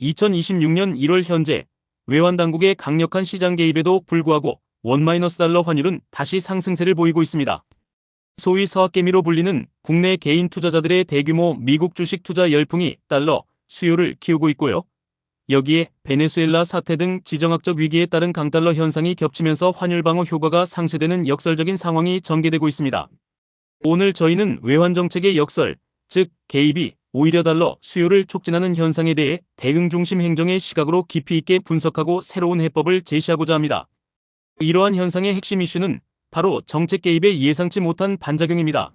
2026년 1월 현재 외환 당국의 강력한 시장 개입에도 불구하고 원-달러 환율은 다시 상승세를 보이고 있습니다. 소위 서학개미로 불리는 국내 개인 투자자들의 대규모 미국 주식 투자 열풍이 달러 수요를 키우고 있고요. 여기에 베네수엘라 사태 등 지정학적 위기에 따른 강달러 현상이 겹치면서 환율 방어 효과가 상쇄되는 역설적인 상황이 전개되고 있습니다. 오늘 저희는 외환 정책의 역설, 즉 개입이 오히려 달러 수요를 촉진하는 현상에 대해 대응 중심 행정의 시각으로 깊이 있게 분석하고 새로운 해법을 제시하고자 합니다. 이러한 현상의 핵심 이슈는 바로 정책 개입의 예상치 못한 반작용입니다.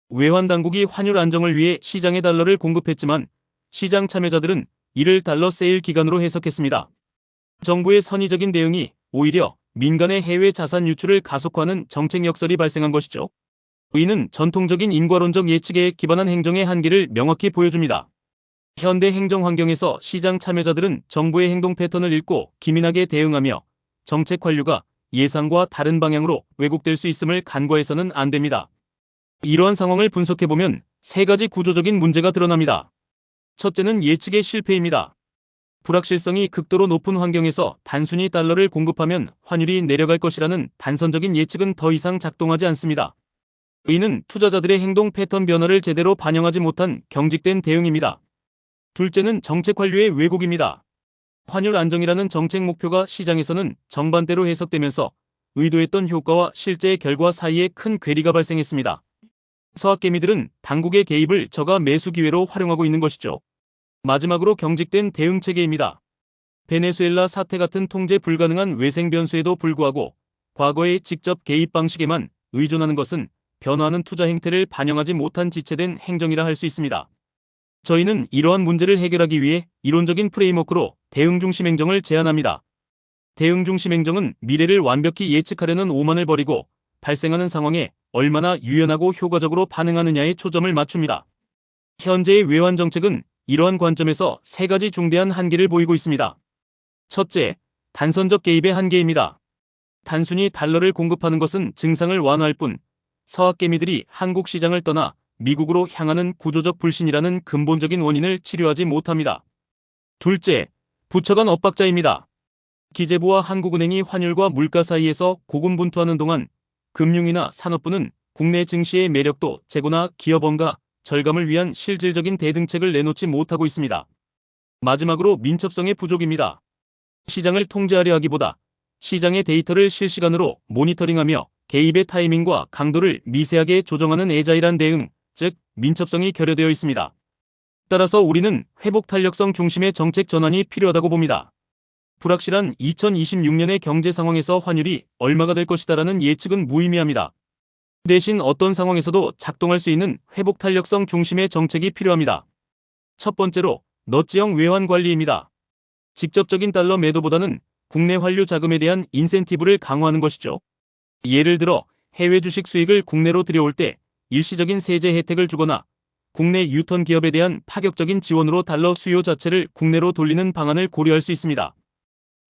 외환 당국이 환율 안정을 위해 시장에 달러를 공급했지만 시장 참여자들은 이를 달러 세일 기간으로 해석했습니다. 정부의 선의적인 대응이 오히려 민간의 해외 자산 유출을 가속화하는 정책 역설이 발생한 것이죠. 이는 전통적인 인과론적 예측에 기반한 행정의 한계를 명확히 보여줍니다. 현대 행정 환경에서 시장 참여자들은 정부의 행동 패턴을 읽고 기민하게 대응하며 정책 관료가 예상과 다른 방향으로 왜곡될 수 있음을 간과해서는 안 됩니다. 이러한 상황을 분석해보면 세 가지 구조적인 문제가 드러납니다. 첫째는 예측의 실패입니다. 불확실성이 극도로 높은 환경에서 단순히 달러를 공급하면 환율이 내려갈 것이라는 단선적인 예측은 더 이상 작동하지 않습니다. 이는 투자자들의 행동 패턴 변화를 제대로 반영하지 못한 경직된 대응입니다. 둘째는 정책 관료의 왜곡입니다. 환율 안정이라는 정책 목표가 시장에서는 정반대로 해석되면서 의도했던 효과와 실제의 결과 사이에 큰 괴리가 발생했습니다. 서학개미들은 당국의 개입을 저가 매수 기회로 활용하고 있는 것이죠. 마지막으로 경직된 대응 체계입니다. 베네수엘라 사태 같은 통제 불가능한 외생 변수에도 불구하고 과거의 직접 개입 방식에만 의존하는 것은 변화하는 투자 행태를 반영하지 못한 지체된 행정이라 할 수 있습니다. 저희는 이러한 문제를 해결하기 위해 이론적인 프레임워크로 대응 중심 행정을 제안합니다. 대응 중심 행정은 미래를 완벽히 예측하려는 오만을 버리고 발생하는 상황에 얼마나 유연하고 효과적으로 반응하느냐에 초점을 맞춥니다. 현재의 외환 정책은 이러한 관점에서 세 가지 중대한 한계를 보이고 있습니다. 첫째, 단선적 개입의 한계입니다. 단순히 달러를 공급하는 것은 증상을 완화할 뿐 서학개미들이 한국 시장을 떠나 미국으로 향하는 구조적 불신이라는 근본적인 원인을 치료하지 못합니다. 둘째, 부처 간 엇박자입니다. 기재부와 한국은행이 환율과 물가 사이에서 고군분투하는 동안 금융위나 산업부는 국내 증시의 매력도 재고나 기업원가 절감을 위한 실질적인 대등책을 내놓지 못하고 있습니다. 마지막으로 민첩성의 부족입니다. 시장을 통제하려 하기보다 시장의 데이터를 실시간으로 모니터링하며 개입의 타이밍과 강도를 미세하게 조정하는 애자일한 대응, 즉 민첩성이 결여되어 있습니다. 따라서 우리는 회복 탄력성 중심의 정책 전환이 필요하다고 봅니다. 불확실한 2026년의 경제 상황에서 환율이 얼마가 될 것이다라는 예측은 무의미합니다. 대신 어떤 상황에서도 작동할 수 있는 회복 탄력성 중심의 정책이 필요합니다. 첫 번째로 넛지형 외환 관리입니다. 직접적인 달러 매도보다는 국내 환류 자금에 대한 인센티브를 강화하는 것이죠. 예를 들어 해외 주식 수익을 국내로 들여올 때 일시적인 세제 혜택을 주거나 국내 유턴 기업에 대한 파격적인 지원으로 달러 수요 자체를 국내로 돌리는 방안을 고려할 수 있습니다.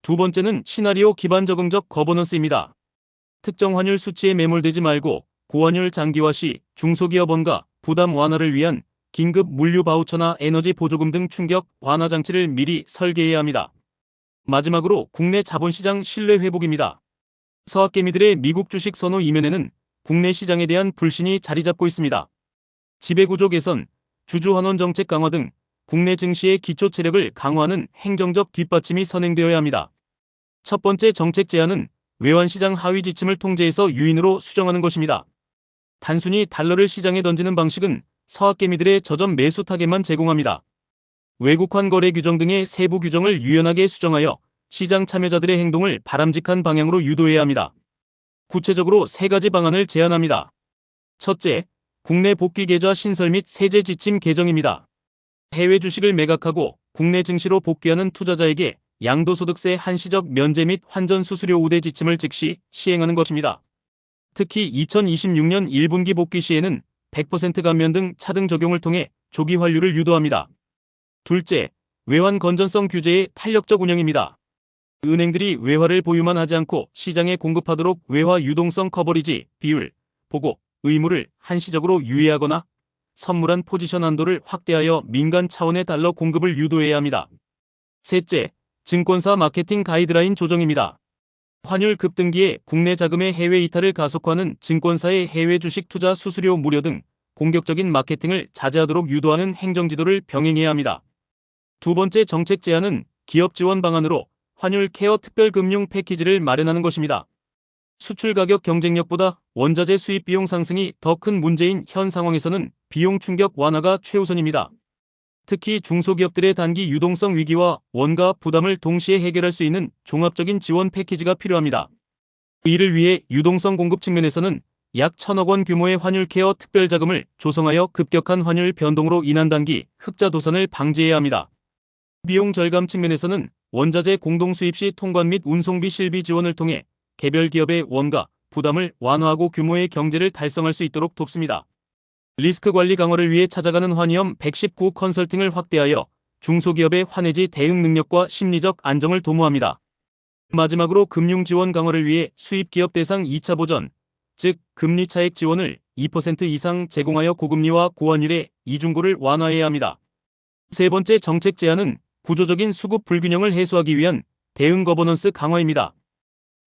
두 번째는 시나리오 기반 적응적 거버넌스입니다. 특정 환율 수치에 매몰되지 말고 고환율 장기화 시 중소기업원가 부담 완화를 위한 긴급 물류 바우처나 에너지 보조금 등 충격 완화 장치를 미리 설계해야 합니다. 마지막으로 국내 자본시장 신뢰 회복입니다. 서학개미들의 미국 주식 선호 이면에는 국내 시장에 대한 불신이 자리 잡고 있습니다. 지배구조 개선, 주주환원 정책 강화 등 국내 증시의 기초 체력을 강화하는 행정적 뒷받침이 선행되어야 합니다. 첫 번째 정책 제안은 외환시장 하위 지침을 통제해서 유인으로 수정하는 것입니다. 단순히 달러를 시장에 던지는 방식은 서학개미들의 저점 매수 타겟만 제공합니다. 외국환 거래 규정 등의 세부 규정을 유연하게 수정하여 시장 참여자들의 행동을 바람직한 방향으로 유도해야 합니다. 구체적으로 세 가지 방안을 제안합니다. 첫째, 국내 복귀 계좌 신설 및 세제 지침 개정입니다. 해외 주식을 매각하고 국내 증시로 복귀하는 투자자에게 양도소득세 한시적 면제 및 환전 수수료 우대 지침을 즉시 시행하는 것입니다. 특히 2026년 1분기 복귀 시에는 100% 감면 등 차등 적용을 통해 조기 환류를 유도합니다. 둘째, 외환 건전성 규제의 탄력적 운영입니다. 은행들이 외화를 보유만 하지 않고 시장에 공급하도록 외화 유동성 커버리지 비율, 보고, 의무를 한시적으로 유예하거나 선물한 포지션 한도를 확대하여 민간 차원의 달러 공급을 유도해야 합니다. 셋째, 증권사 마케팅 가이드라인 조정입니다. 환율 급등기에 국내 자금의 해외 이탈을 가속화하는 증권사의 해외 주식 투자 수수료 무료 등 공격적인 마케팅을 자제하도록 유도하는 행정지도를 병행해야 합니다. 두 번째 정책 제안은 기업 지원 방안으로 환율 케어 특별금융 패키지를 마련하는 것입니다. 수출 가격 경쟁력보다 원자재 수입 비용 상승이 더 큰 문제인 현 상황에서는 비용 충격 완화가 최우선입니다. 특히 중소기업들의 단기 유동성 위기와 원가 부담을 동시에 해결할 수 있는 종합적인 지원 패키지가 필요합니다. 이를 위해 유동성 공급 측면에서는 약 1,000억 원 규모의 환율 케어 특별자금을 조성하여 급격한 환율 변동으로 인한 단기 흑자 도산을 방지해야 합니다. 비용 절감 측면에서는 원자재 공동 수입 시 통관 및 운송비 실비 지원을 통해 개별 기업의 원가 부담을 완화하고 규모의 경제를 달성할 수 있도록 돕습니다. 리스크 관리 강화를 위해 찾아가는 환위험 119 컨설팅을 확대하여 중소기업의 환해지 대응 능력과 심리적 안정을 도모합니다. 마지막으로 금융 지원 강화를 위해 수입기업 대상 2차 보전, 즉 금리 차익 지원을 2% 이상 제공하여 고금리와 고환율의 이중고를 완화해야 합니다. 세 번째 정책 제안은 구조적인 수급 불균형을 해소하기 위한 대응 거버넌스 강화입니다.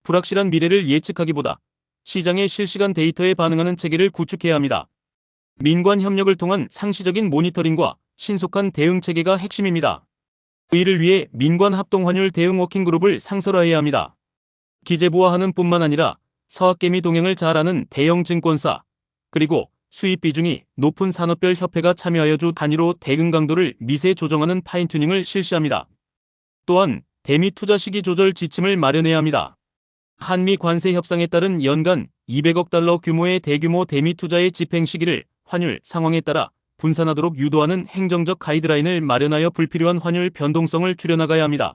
불확실한 미래를 예측하기보다 시장의 실시간 데이터에 반응하는 체계를 구축해야 합니다. 민관 협력을 통한 상시적인 모니터링과 신속한 대응 체계가 핵심입니다. 이를 위해 민관 합동 환율 대응 워킹그룹을 상설화해야 합니다. 기재부와 뿐만 아니라 서학개미 동행을 잘 아는 대형 증권사, 그리고 수입 비중이 높은 산업별 협회가 참여하여 주 단위로 대응 강도를 미세 조정하는 파인튜닝을 실시합니다. 또한 대미 투자 시기 조절 지침을 마련해야 합니다. 한미 관세 협상에 따른 연간 200억 달러 규모의 대규모 대미 투자의 집행 시기를 환율 상황에 따라 분산하도록 유도하는 행정적 가이드라인을 마련하여 불필요한 환율 변동성을 줄여나가야 합니다.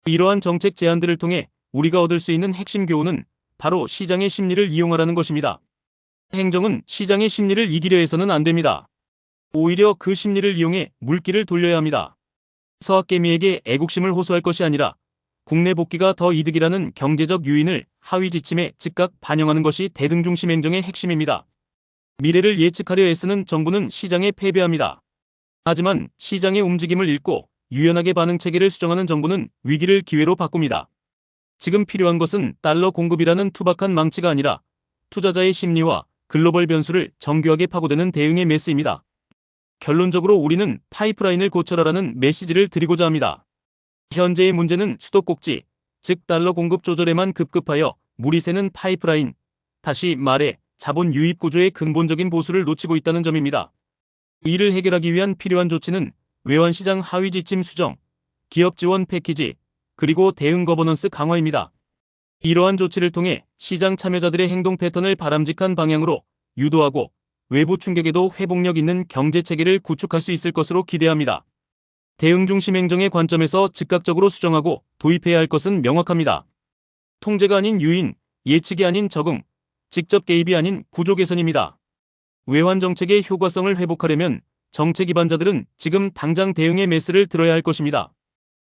이러한 정책 제안들을 통해 우리가 얻을 수 있는 핵심 교훈은 바로 시장의 심리를 이용하라는 것입니다. 행정은 시장의 심리를 이기려 해서는 안 됩니다. 오히려 그 심리를 이용해 물기를 돌려야 합니다. 서학개미에게 애국심을 호소할 것이 아니라 국내 복귀가 더 이득이라는 경제적 유인을 하위 지침에 즉각 반영하는 것이 대등중심 행정의 핵심입니다. 미래를 예측하려 애쓰는 정부는 시장에 패배합니다. 하지만 시장의 움직임을 읽고 유연하게 반응 체계를 수정하는 정부는 위기를 기회로 바꿉니다. 지금 필요한 것은 달러 공급이라는 투박한 망치가 아니라 투자자의 심리와 글로벌 변수를 정교하게 파고드는 대응의 메시입니다. 결론적으로 우리는 파이프라인을 고쳐라라는 메시지를 드리고자 합니다. 현재의 문제는 수도꼭지, 즉 달러 공급 조절에만 급급하여 물이 새는 파이프라인, 다시 말해 자본 유입 구조의 근본적인 보수를 놓치고 있다는 점입니다. 이를 해결하기 위한 필요한 조치는 외환시장 하위 지침 수정, 기업 지원 패키지, 그리고 대응 거버넌스 강화입니다. 이러한 조치를 통해 시장 참여자들의 행동 패턴을 바람직한 방향으로 유도하고 외부 충격에도 회복력 있는 경제 체계를 구축할 수 있을 것으로 기대합니다. 대응 중심 행정의 관점에서 즉각적으로 수정하고 도입해야 할 것은 명확합니다. 통제가 아닌 유인, 예측이 아닌 적응, 직접 개입이 아닌 구조 개선입니다. 외환 정책의 효과성을 회복하려면 정책 기반자들은 지금 당장 대응의 메스를 들어야 할 것입니다.